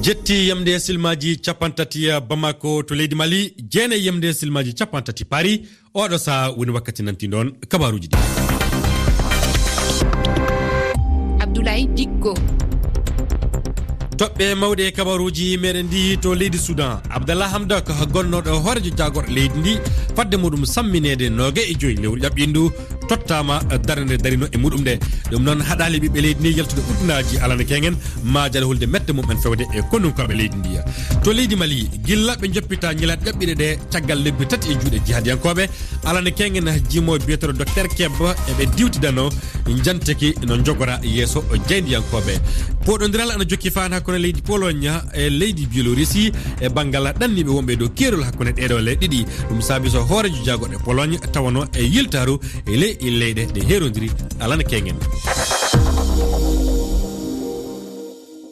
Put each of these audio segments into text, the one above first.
jetti yamde silmaji capantati Bamako to leydi Mali jene yamde silmaji capantati Paris oɗo sa woni wakkati nanti don kabaruji di Abdoulaye Dikko toɓɓe mawɗe kabaruji meɗen ndi to leydi Soudan Abdallah Hamdok gonnoɗo horejo jagor leydi ndi fadde muɗum samminede 25 lewru ƴaɓɓindu tottama darande darino e muɗum nde ɗum noon haɗali ɓiɓɓe leydi ndi yaltude ujunaji alana kengen majal hulde mette mum fewde e konnunkoɓe leydi ndi to leydi Mali gilla ɓe joppita ñilat ƴaɓɓiɗe ɗe caggal lebbi tati e juuɗe jihadiyankoɓe alana kengen jimo biyeteɗo docteur Kebba eɓe diwtidano janteki no jogora yeeso jeyndiyankoɓe poɗodiral ana jokki fan hakkude leydi Pologne e leydi Biélorussie e banggal ɗanniɓe wonɓe dow kerol hakkude ɗeɗo leyɗe ɗiɗi ɗum saabi so hoorejo jagoɗe Pologne tawano e yiltaru e leyɗe ɗe herodiri alana kengen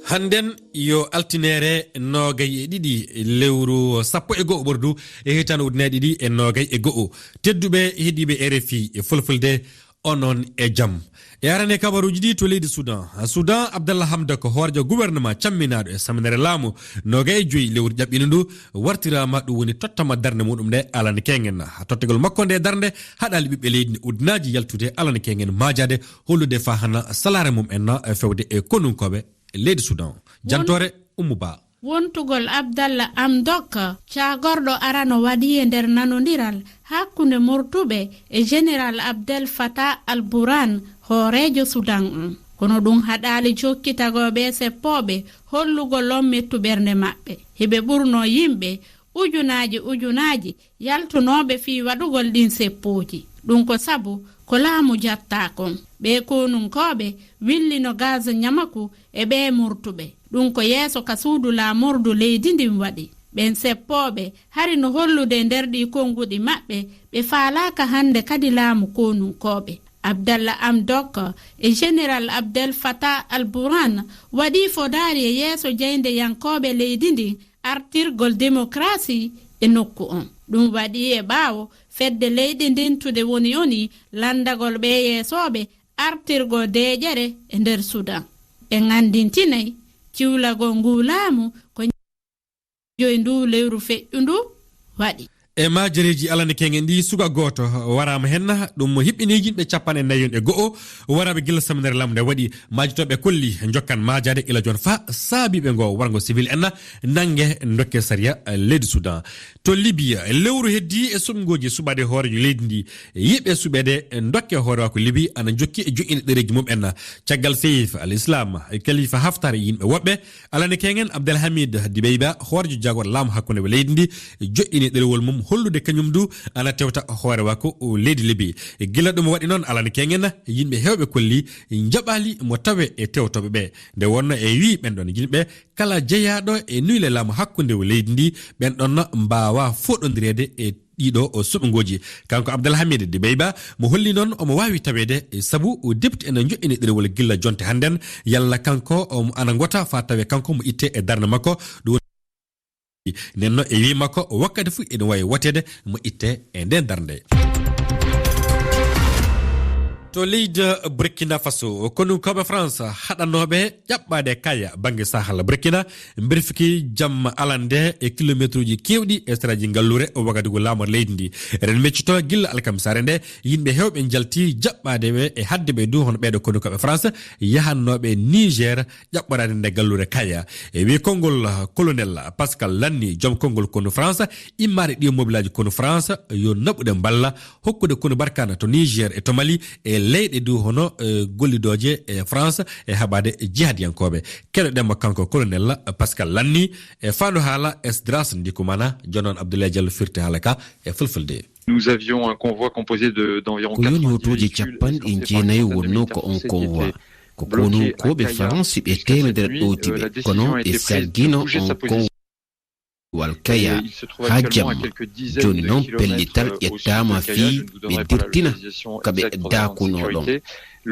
handen yo altinere nogay e ɗiɗi lewru sappo e go'o ɓordu e hitande ujune ɗiɗi e nogay e go'o tedduɓe heeɗiɓe RFI e fulfulde onon e jaam e arane kabaruji ɗi to leydi Soudan Abdallah Hamdok hoorjo gouvernement camminaɗo e saminere laamu nogay e joyi lewru ƴaɓɓini ndu wartirama ɗum woni tottama darde muɗum nde alana kengen tottogol makko nde darde haɗali ɓiɓɓe leydi ndi ujunaji yaltude alana kengen majade hollude fa hana salare mum en fewde e konnunkoɓe leydi Soudan jantore Oumou Ba wontugol Abdallah Hamdok cagorɗo arano waɗi e nder nanodiral hakkunde murtuɓe e général Abdel Fattah al-Burhan hoorejo Soudan kono ɗum haɗali jokkitagoɓe seppoɓe hollugo lommettu ɓernde maɓɓe heɓe ɓurno yimɓe ujunaji yaltunoɓe fi waɗugol ɗin seppoji ɗum ko sabu ko laamu jattakon ɓe konunkoɓe willino gaz nyamaku e ɓe murtuɓe ɗum ko yeeso ka suudu laamordu leydi ndin waɗi ɓen seppoɓe hari no hollude nder ɗi konguɗi maɓɓe ɓe faalaka hande kadi laamu konunkoɓe Abdallah Hamdok e général Abdel Fattah al-Burhan waɗi fodari e yeeso jeynde yankoɓe leydi ndin artirgol démocratie e nokku on ɗum waɗi e ɓaawo fedde leydi ndintude woni landagol ɓe yeesoɓe artirgo deƴere e nder Soudan ɓe gandintinayi ciwlagol ngu laamu ko joyi ndu lewru feƴƴu ndu waɗi e majereji alane kengen ndi suga goto warama henna ɗum hiɓɓiniji ɓe 40 e go'o waraɓe gilla saminere lamde waɗi majitoɓe kolli jokkan majade ila jon fa saabiɓe ngo wargo civil en nangue dokke saria leydi Soudan to Libya lewru heddi e suɓgoji suɓade hoorejo leydi ndi yiɓe suɓede dokke hoore wako Libye ana jokki e joƴƴine ɗereji mum en caggal Seif al-Islam Khalifa Haftar yimɓe woɓɓe alane kengen Abdelhamid Dibeiba hoorejo jagor laamu hakkude e leydi ndi joƴƴini ɗerewol mum hollude kañum du ana tewta hoore wako leydi Libye gila ɗum waɗi noon alane kengen yimɓe hewɓe kolli jaɓali mo tawe e tewtoɓe ɓe nde wonno e wi ɓen ɗon yimɓe kala jeeyaɗo e nuyle laamu hakkude e leydi ndi ɓen ɗon mbawa foɗodirede e ɗiɗo o suɓgoji kanko Abdelhamid Dibeiba mo holli noon omo wawi tawede sabu député ene joƴƴini ɗerewol gilla jonte hannden yalla kanko ana gota fa tawe kanko mo itte e darde makko ɗum nenno e wi makko wakkati fu ene wawi watede mo itte e nden darde to leydi Burkina Faso konunkoɓe France haɗanoɓe ƴaɓɓade kaya banggue sahal Burkina berfiki jamma alande e kilométre uji kewɗi e saraji gallure wagadugo laamor leydi ndi ren meccito gilla alkamisare nde yimɓe hewɓe jalti jaɓɓade ɓe e hadde ɓe du hono ɓeɗo konunkoɓe France yahannoɓe Niger ƴaɓɓorade nde gallure kaya e wi konngol colonel Pascal Lanni joom konngol konu France immade ɗi mobilaji konu France yo naɓude balla hokkude konu barkana to Niger e to Mali e leyɗe du hono gollidoje e France e haɓade jihadiyankoɓe keɗoɗenmo kanko colonel Pascal Lanni e fandu haala Esdras ndikumana jonon Abdoulaye Diallo firti haala ka e fulfulde Nous avions un convoi composé d'environ 90 véhicules jenayi wonno ko on convoi ko konunkoɓe France ɓe temedere ɗowtiɓe kono e saggino on convoi walkaya ha jamma joni noon pellital ƴettama fi ɓe dirtina kaɓe dakunoɗon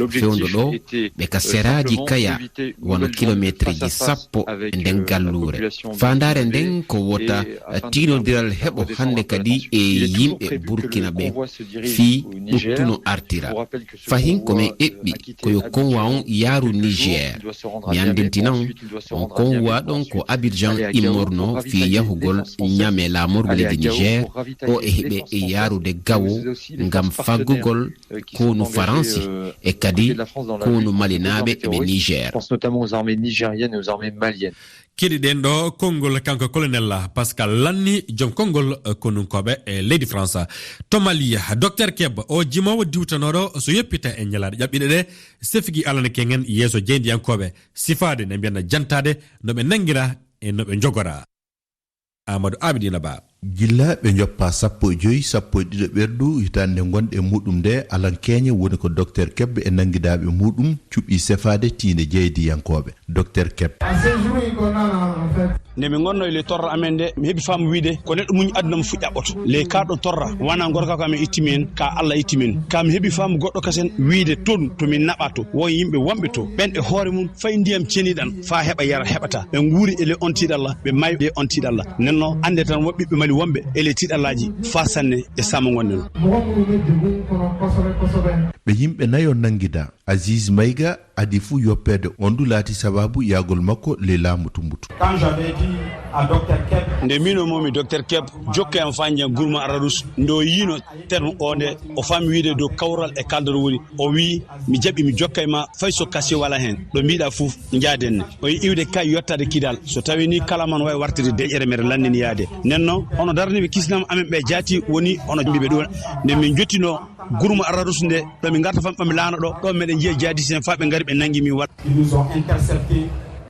fewndo ɗo ɓe ka seraji kaya wono kilométre sappo e nden gallure fandare nden ko wota tinodiral heɓo hande kadi e yimɓe burkina ɓe fi ɗuttuno artira fahin komin eɓɓi koyo konwa on yaaru niger mi andintina on konwa ɗon ko abidjan immorno fi yahugol ñame lamorgo leydi niger o e heɓe e yaarude gawo ngam faggugol konu faransi e kadi konu malinaɓe eɓe niger. Kiɗi ɗen ɗo konngol kanko colonel Pascal Lanni joom konngol konunkoɓe e leydi France to Mali docteur Keb o jimowo diwtanoɗo so yeppita e ñalaɗe ƴaɓɓiɗe ɗe sefigi alana kengen yeeso jeydiyankoɓe sifade ne mbiyana jantade noɓe nanguira e noɓe jogora. Amadou Abidina Ba gilla ɓe joppa 15 ɓerdu hitande gonɗe muɗum nde alan keñe woni ko docteur Keb e nanguidaɓe muɗum cuɓi sefade tiinde jeydiyankoɓe docteur Keb nde mi gonno le torra amen de mi heɓi faamu wiide ko neɗɗo muñ aduna mo fuƴƴaɓoto le kaɗo torra wana gorka ko amen ittimin ka Allah ittimin ka mi heɓi faamu goɗɗo kasen wiide toon to min naɓa to won yimɓe wonɓe to ɓen e hoore mum fay ndiyam ceniɗan fa heɓa yara heɓata ɓe guuri ele on tiɗalla ɓe mayi de on tiɗalla nenno ande tan woɓɓiɓe Mali wonɓe ele tiɗallaji fa sanne e sama gonne no ɓe yimɓe nayo nanguida Aziz Maïga adi fu yoppede ondu laati sababu yagol makko le laamu tumbutu nde mino momi docteur Keb jokke am fanjam gourma aradus ndo yino terme onde o fami wiide do kawral e kaldoro woni o wi mi jaɓi mi jokkay ma fay so kasi wala hen ɗo mbiɗa fuf jaadenne o yi iwde kay yottade kidal so tawi ni kala man wawi wartide deƴƴere mere lannini yaade nenno ono daraniɓe kisnam amen ɓe jaati woni ono mbiɓe ɗum nde min jottino gourma aradus nde ɗo min garta famɓe laano ɗo meɗen jiya jaadi sen fa ɓe ngari ɓe nangi mi wat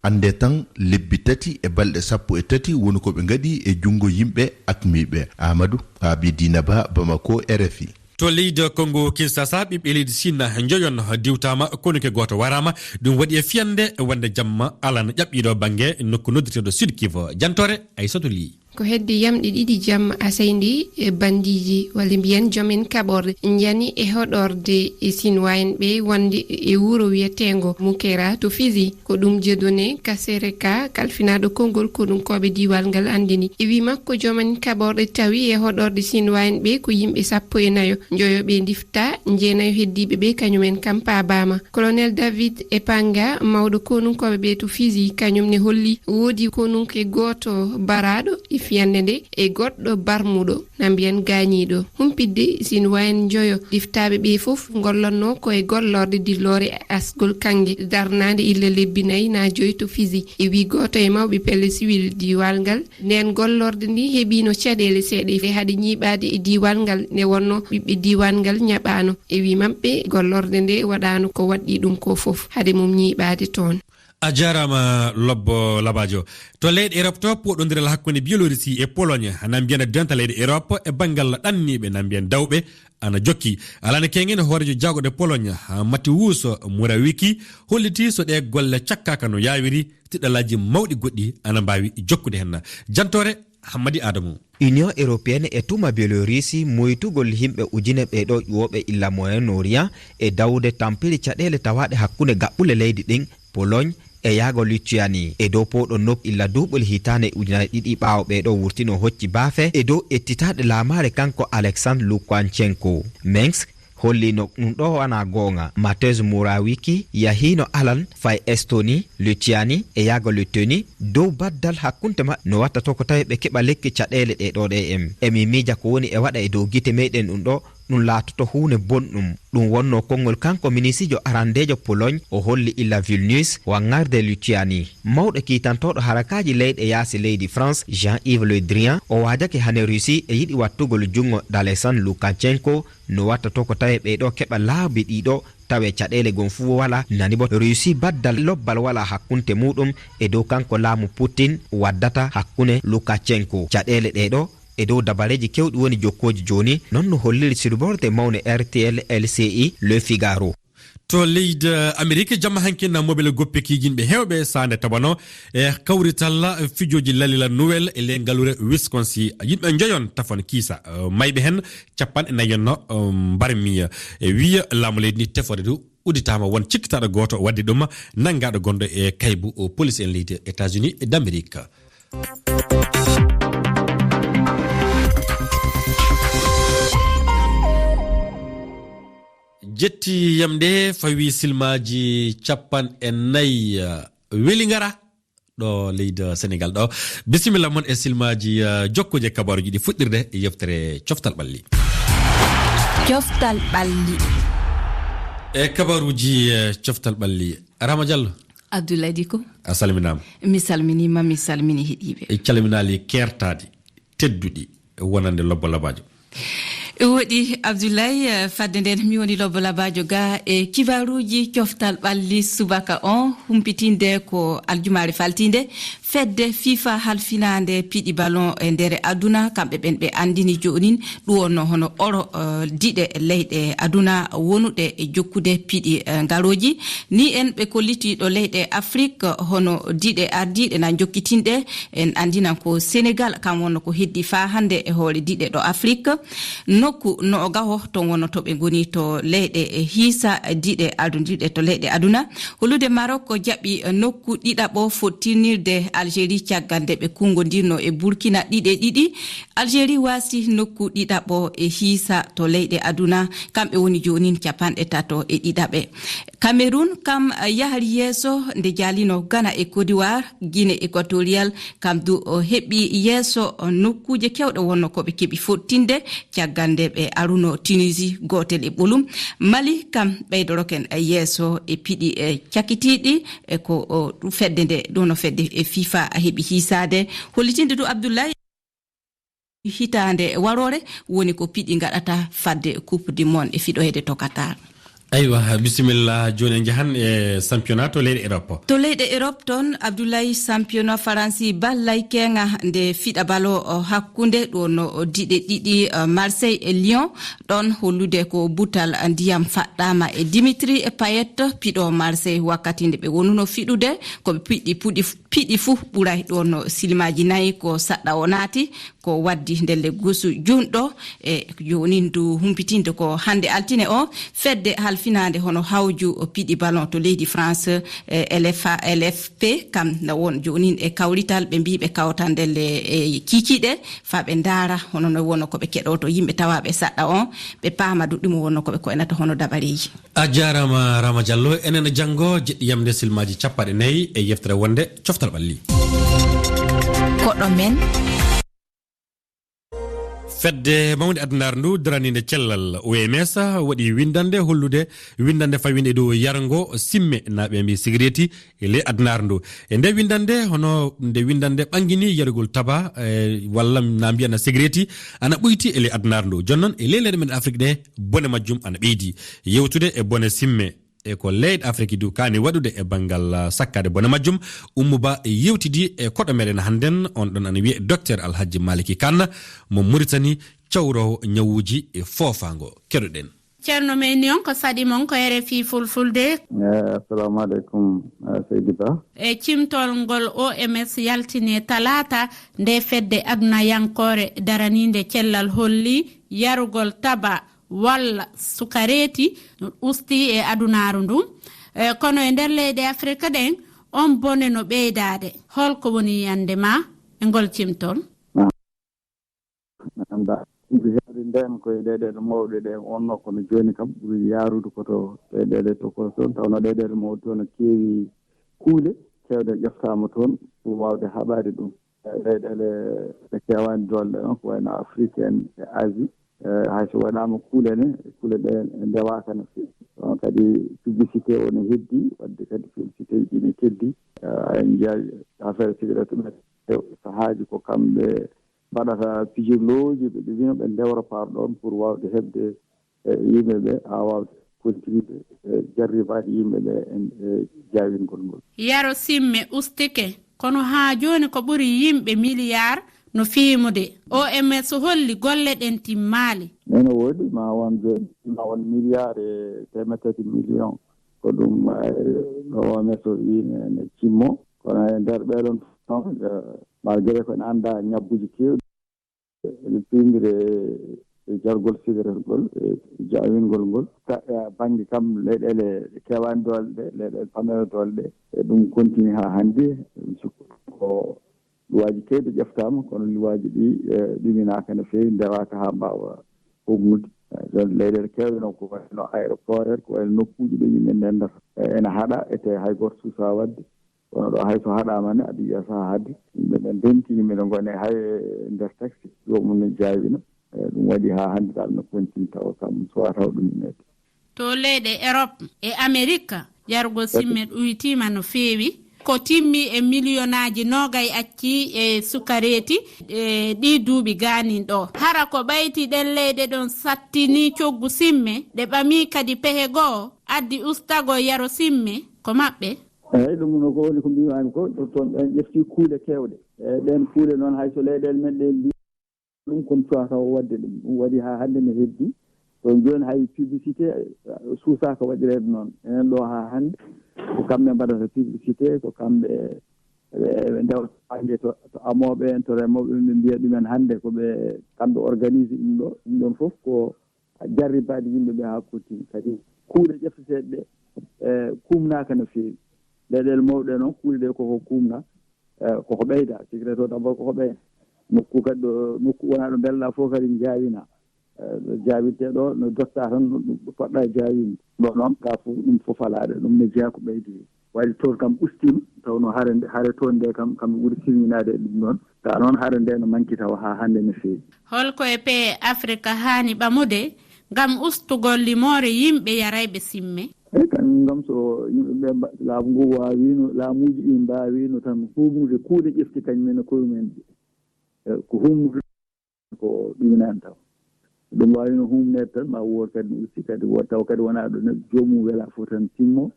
ande tan lebbi tati e balɗe 13 woni ko ɓe ngadi e jungo yimɓe akmiɓe. Amadou Abidina Ba Bamako RFI. to leydi Congo Kinshasa ɓiɓɓe leydi Sinna joyon diwtama konuke goto warama ɗum waɗi e fiyande wonde jamma alana ƴaɓɓiɗo banggue nokku nodduteɗo Sud Kivu jantore Aissatou Ly ko heddi yamɗe ɗiɗi jamma asayndi e bandiji walla mbiyen joomen kaɓorde jani e hoɗorde e sinwayen ɓe wonde e wuro wiyetengo Mukera to Fizi ko ɗum jedone Kasereka kalfinaɗo konngol ko ɗum koɓe diwal ngal andini e wi makko joomen kaɓorde tawi e hoɗorde sinwayen ɓe ko yimɓe 14 joyoɓe difta jeenayo heddiɓe ɓe kañumen kam pabama colonel David Epanga mawɗo konunkoɓe ɓe to Fizi kañum ne holli woodi konunke goto baraɗo fiyande nde e goɗɗo barmuɗo na mbiyen gañiɗo humpidde sin wayen joyo diftaɓe ɓe fof gollonno ko e gollorde dillore asgol kangue darnade ille lebbi nayyi na joyi to Fizi e wi goto e mawɓe pelle civil diwal ngal nden gollorde ndi heeɓino caɗele seeɗa haade ñiɓade e diwal ngal nde wonno ɓiɓɓe diwan ngal ñaɓano e wi mamɓe gollorde nde waɗano ko waɗɗi ɗum ko fof haade mum ñiɓade toon. a jarama lobbo labajo to leyɗe Europe to poɗodiral hakkude Biélorussie e Pologne ana mbiyana donta leyɗe Europe e banggal ɗanniɓe na mbiyen dawɓe ana jokki alana kengen hoorejo jagode Pologne Mateusz Morawiecki holliti so ɗe golle cakkaka no yawiri tiɗalaji mawɗi goɗɗi ana mbawi jokkude hen jantore Hammadi Adamou. Union européenne e tuma Biélorussie moytugol himɓe ujune ɓeɗo ƴuwoɓe illa Moyen-Orient e dawde tampiri caɗele tawaɗe hakkude gaɓɓule leydi ɗin Pologne e yago Lituanie e dow poɗo nop illa duɓol hitane ujunare ɗiɗi ɓawo ɓeɗo wurtino hocci baafe e dow ettitaɗe laamare kanko Alexandre Lukashenko. Minsk hollino ɗum ɗo wana gonga. Mateusz Morawiecki yahino alan fay Estonie Lituanie e yago Lituanie dow baddal hakkunte ma no watta to ko tawi ɓe keɓa lekki caɗele ɗe ɗo ɗe emi mija ko woni e waɗa e dow gite meɗen ɗum ɗo ɗum laatoto hunde bonɗum ɗum wonno konngol kanko minisijo arandejo Pologne o holli illa Vilnius wangarde Lituanie. Mawɗo kiitantoɗo harakaji leyɗe yaasi leydi France Jean-Yves Le Drian o wajake hane Russie e yiɗi wattugol jungo d'Alexandre Lukashenko no watta to ko tawi ɓeɗo keɓa laabi ɗiɗo tawe caɗele gon fu wala nani bo Russie baddal lobbal wala hakkunte muɗum e dow kanko laamu Putin waddata hakkunde Lukashenko caɗele ɗeɗo e dow dabareji kewɗi woni jokkoji joni non no holliri sirborde mawne RTL LCI Le Figaro. to leydi Amerique jamma hankin mobile goppeki yimɓe hewɓe sande tabano e kawritalla fijoji lalila nouvelle e le galure Wisconsin yimɓe joyon tafon kiisa mayɓe hen capan nayenno barmi e wiya laamu leydi ni tefode du uditama won cikkitaɗo goto wadde ɗum nangaɗo gonɗo e kaybu police en leydi États-Unis d'Amérique. jetti yamde fawi silmaji capan e nayi welingara ɗo leydi Sénégal ɗo bisimilla mon e silmaji jokkoje kabaruji ɗi fuɗɗirde e yeftere coftal ɓalli e kabaruji coftal ɓalli. Rama Diallo Abdoulaye Diko a salminama. mi salmini heɗiɓe e calminali kertadi tedduɗi wonande lobbo labajo. woɗi Abdoulaye fadde nden mi woni lobbo labajo ga e kibaruji coftal ɓalli subaka on humpitinde ko aljumare faltinde fedde FIFA halfinande piɗi ballon e nder aduna kamɓe ɓen ɓe andini jonin ɗum wonno hono oro diɗe leyɗe aduna wonuɗe e jokkude piɗi ngaroji ni en ɓe kolliti ɗo leyɗe Afrique hono diɗe ardiɗe na jokkitinɗe en andinan ko Sénégal kam wonno ko heddi fa hande e hoore diɗe ɗo Afrique nokku no gaho to wonno to ɓe goni to leyɗe hiisa diɗe ardundirɗe to leyɗe aduna holude Maroc jaɓi nokku ɗiɗaɓo fottinirde Algérie cagande ɓe kungodirno e Burkina ɗiɗi Algérie wasi nokku ɗiɗaɓo e hiisa to leyɗe aduna kamɓe woni jonin capanɗe tato e ɗiɗaɓe. Cameroun kam yahari yeeso nde jalino Ghana e Côte d'Ivoire Guinée équatoriale kam du heɓi yeeso nokkuje kewɗe wonno koɓe keɓi fottinde cagande ɓe aruno Tunisie gotel e ɓolum. Mali kam ɓeydoroken yeeso e piɗi cakitiɗi e ko fedde nde ɗono fedde e FIFA a heɓi hisade hollitinde du Abdoulaye hitande warore woni ko piɗi gaɗata fadde coupe du monde e fiɗoyede to Qatar. aywa bisimilla joni jahan e championnat to leyɗe Europe. To leyɗe Europe ton Abdoulaye championnat Faransi ballay kenga nde fiɗa balo hakkunde ɗo no diɗe ɗiɗi Marseille e Lyon ɗon hollude ko butal ndiyam faɗɗama e Dimitri Payet piɗo Marseille wakkati nde ɓe wonuno fiɗude ko piɗi fu ɓuray ɗo no silmaji nayi ko saɗɗa o naati ko waddi ndelle gusu junɗo e joni ndu humpitinde ko hande altine o fedde halfinande hono hawju piɗi ballon to leydi France LFP kam na won joni e kawrital ɓe mbi ɓe kawta ndelle e kikiɗe fa ɓe ndara hono no wonno ko ɓe keɗoto yimɓe tawaɓe saɗɗa on ɓe paama duɗɗimo wonno ko ɓe koynata hono dabareji. A jarama Rama Diallo enen janggo jeɗɗi yamde silmaji capaɗe nayyi e yeftere wonde coftal ɓalli koɗɗo men. fedde mawde addunaare ndu daraninde cellal OMS waɗi windande hollude windande fawinde dow yarango simme naaɓe mbi sigareti e le addunaare ndu e nde windande hono nde windande ɓangini yarugol taba walla na mbiyana sigareti ana ɓoyti e le addunaare ndu jonnon e le leyɗe men Afrique ɗe bone majjum ana ɓeydi yewtude e bone simme e ko leyɗe Afrique du kani waɗude e bangal sakkade bone majjum ummuba yewtidi e koɗo meɗen hannden on ɗon ana wiye docteur Alhaji Maliki Kane mo Mauritanie cawrowo ñawuji e foofango keɗoɗen. ceerno men on ko saɗi mon ko RFI fulfulde. Assalamu aleykum Seydi Ba. e cimtol ngol OMS yaltine talata nde fedde aduna yankore daraninde cellal holli yarugol taba walla sukareti usti e adunaru ndum kono e nder leyɗe Afrique ɗen on bone no ɓeydade holko woni yande ma e ngol cimtol. nden koye ɗeɗeɗe mawɗe ɗe onno kono joni kam ɓuri yarude koto ɗeɗeɗe to ko toon tawno ɗeɗeɗe mawɗe toon no keewi kuule kewɗe ƴeftama toon pour wawde haɓade ɗum ɗeɗeɗe ɗe kewani dolɗe on ko wayno Afrique en e Asie hayso waɗama kuule ɗe ndewaka no fewi ɗon kadi publicité o ne heddi wadde kadi publicité ji ne keddi en jiya affaire cigarette ɓe sahaaji ko kamɓe mbaɗata pijirloji ɓe ɗivino ɓe ndewra par ɗon pour wawde heɓde yimɓeɓe ha wawde continude jarribade yimɓeɓe e jawingol ngol. Yaro simme ustike kono ha joni ko ɓuuri yimɓe milliard no fiimude OMS holli golle ɗen timmali. Neno woodi ma won milliard e 3 million ko ɗum no meso ne cimmo kono e nder ɓeɗon ton malgré ko ne annda ñabbuji kewɗi ene pindire e jargol cigarette ngol e jawingol ngol banggue kam leyɗele kewani doole ɗe leyɗele famere doole ɗe e ɗum continue ha hannde ko luwaji kewɗi ƴeftama kono luwaji ɗi ɗuminaka no fewi ndewaka ha mbawa hognude don leyɗele kewɗe noon ko wayno aéroport en ko wayno nokkuji ɗo yimɓe ndendata ene haaɗa ete hay goto suusa wadde kono ɗo hayso haɗama ne aɗa yiya saha haade yimɓe ɓen ndenti yimɓe ne gone hay nder taxi jomum ne jawino ɗum waɗi ha hannde dal no continue taw kam sowa taw ɗum nede to leyɗe Europe e Amérique jargo simme ɗuytima no feewi ko timmi e millionaji nogay acci e sukareti ɗi duuɓi ganin ɗo hara ko ɓayti ɗen leyɗe ɗon sattini coggu simme ɗe ɓami kadi pehe goo addi ustago yaro simme ko maɓɓe eyyi ɗum no ko woni ko mbimami ko toon ɓen ƴefti kuuɗe kewɗe eyyi ɗen kuuɗe noon hayso leyɗele men ɗe mbi ɗum kono cuwa taw wadde ɗum waɗi ha hannde ne heddi ɗon joni hay publicité suusaka waɗirede noon enen ɗo ha hannde ko kamɓe mbaɗata publicité ko kamɓe ɓe ndewta hannde to amoɓe en to remoɓe ɓe mbiya ɗumen hannde koɓe kamɓe organise ɗum ɗon foof ko jarribade yimɓeɓe ha kottini kadi kuuɗe ƴefteteɗe ɗe kumnaka no fewi leyɗele mawɗe noon kuuɗe ɗe koko kumna koko ɓeyda cigarette o d'abord koko ɓeyda nokku kadi ɗo nokku wona ɗo belɗa fof kadi jawina jawirte ɗo no dotta tan ɗo poɗɗa jawinde ɗo noon ka fof ɗum fof alaɗe ɗum ne jeeya ko ɓeydi waɗi toon kam ustima tawno haare toon nde kam ɓuuri silminade ɗum noon ta noon haare nde no manki taw ha hannde no fewi holko e pays Afrique hani ɓamude gam ustugol limore yimɓe yarayɓe simme eyyi kan gam so yimɓeɓe laamu ngu wawino laamuji ɗi mbawino tan humnude kuuɗe ƴefti kañumen e koyemumen ko humnude ko ɗuminani taw ɗum wawino humnede tan ma wood kadi no usti kadi wood taw kadi wona ɗo neɗɗo jomum wela fof tan timmo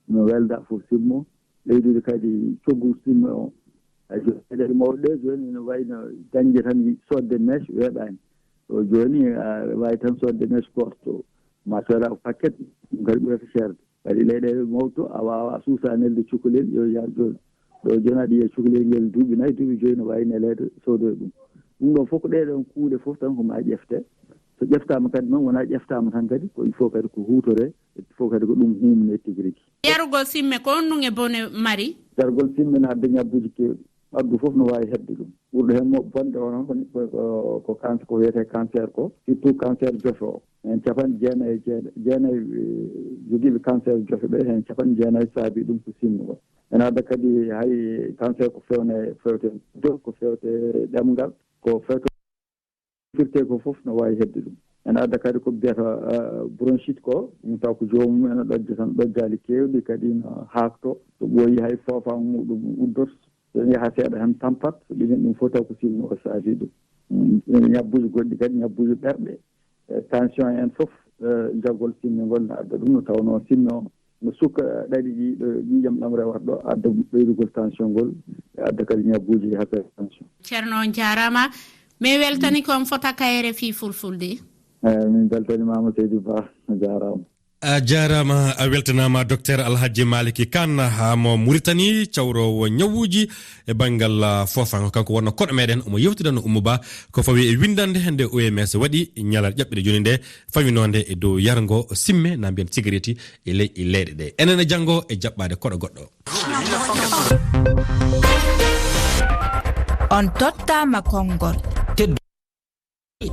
no welda fof simmo leydude kadi coggu simmo o eɗeɗe mawɗe ɗe joni no wayno dañde tan sodde mèche weeɓani o joni wawi tan sodde mèche goto ma soda paquet ɗum kadi ɓurata cherde kadi leyɗele mawɗo a wawa suusa nelde cukalel yo yaa joni ɗo joni aɗa yiya cukalel ngel duuɓi nayyi duuɓi joyi no wawi nelede sodoye ɗum ɗon fof ko ɗeɗon kuuɗe fof tan ko ma ƴefte so ƴeftama kadi noon wona ƴeftama tan kadi ko il faut kadi ko hutore il faut kadi ko ɗum humne tigui rigui yarugol simme ko on ɗum e bone mari yarugol simme ne hadde ñabbuji kewɗi ɓaddu fof no wawi hebde ɗum ɓurɗo hen bonde o noon ko cancer ko wiyete cancer ko surtout cancer jofe o hen capanɗe jeenayyi joguiɓe cancer jofe ɓe hen capanɗe jeenayyi saabi ɗum ko simme o ene adda kadi hay cancer ko fewte ko fewte ɗemgal ko fewte firte ko foof no wawi hedde ɗum ene adda kadi ko biyata bronchite ko ɗum taw ko jomum ene ɗojja tan ɗojjali kewɗi kadi no haakto so ɓooyi hay fofan muɗum uddoto so yaaha seeɗa hen tampat so ɗumen ɗum fof taw ko simme o saabi ɗum ñabbuji goɗɗi kadi ñabbuji ɓerɗe tension en foof jaggol simme ngol ne adda ɗum no tawno simme o no sukka ɗaɗi ɗi ɗo ƴiƴam ɗam rewata ɗo adda ɓeydugol tension ngol e adda kadi ñabbuji hypertension. Ceerno on jarama mi weltani kon fota kayre fi fulfulde min beltanimama Seydou Ba jarama a jarama a weltanama docteur Alhaji Maliki Kane ha mo Mauritanie cawrowo ñawuji e banggal fofan kanko wonno koɗo meɗen omo yewtidano Oumou Ba ko fawi e windande hende OMS waɗi ñalal ƴaɓɓide joni nde fawinode e dow yargo simme na mbiyen cigarette e leyɗe ɗe enen janggo e jaɓɓade koɗo goɗɗo on tottama konngol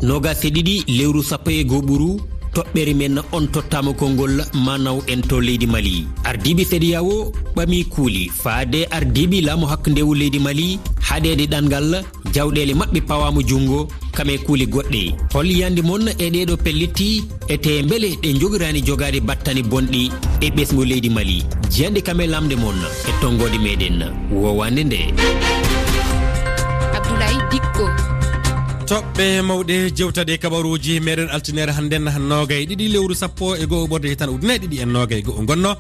nogase ɗiɗi lewru sappo e go ɓuru toɓɓere men on tottama konngol manaw en to leydi Mali ardiɓe CEDEAO ɓami kuuli faade ardiɓe laamu hakkundewu leydi Mali haɗede ɗangal jawɗele mabɓe pawama jungo kame kuuli goɗɗe hol yandi mon e ɗeɗo pellitti ete beele ɗe jogirani jogade battani bonɗi e ɓesgu leydi Mali jiyande kame lamde mon e tongode meɗen wowande nde Abdoulaye Dikko toɓɓe mawɗe jewtade kabaruji meɗen altinere hannden nogay ɗiɗi lewru sappo e goho ɓorde tan ujune ɗiɗi e nogay goho gonno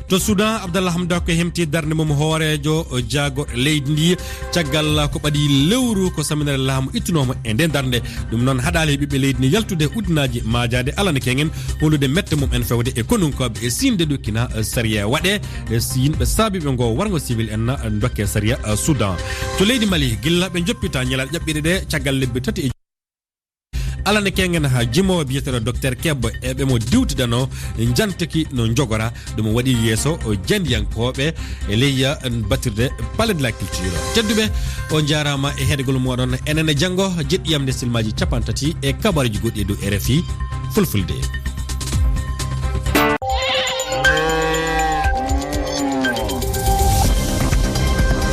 to Sudan Abdallah Hamda ko hemti darde mum hoorejo jaago leydi ndi caggal ko ɓadi lewru ko saminere laamu ittunoma e nden darde ɗum noon haɗali ɓiɓɓe leydi ndi yaltude uddinaji majade alana kengen holude mette mum en fewde e konunkoɓe e sinde ɗukkina saria waɗe si yimɓe saabiɓe ngo wargo civil en dokke saria Sudan to leydi Mali gilla ɓe joppita ñalal ƴaɓɓiɗe ɗe caggal lebbi tati alana kengen ha jimowo biyeteɗo docteur Kebbo eɓe mo diwtidano jantaki no jogora ɗum waɗi yeeso jendiyankoɓe e leyya battirde palais de la culture tedduɓe o jarama e heɗegol moɗon enene janggo jeɗɗiyamde silmaji 30 e kabaruji goɗɗi e dow RFI fulfulde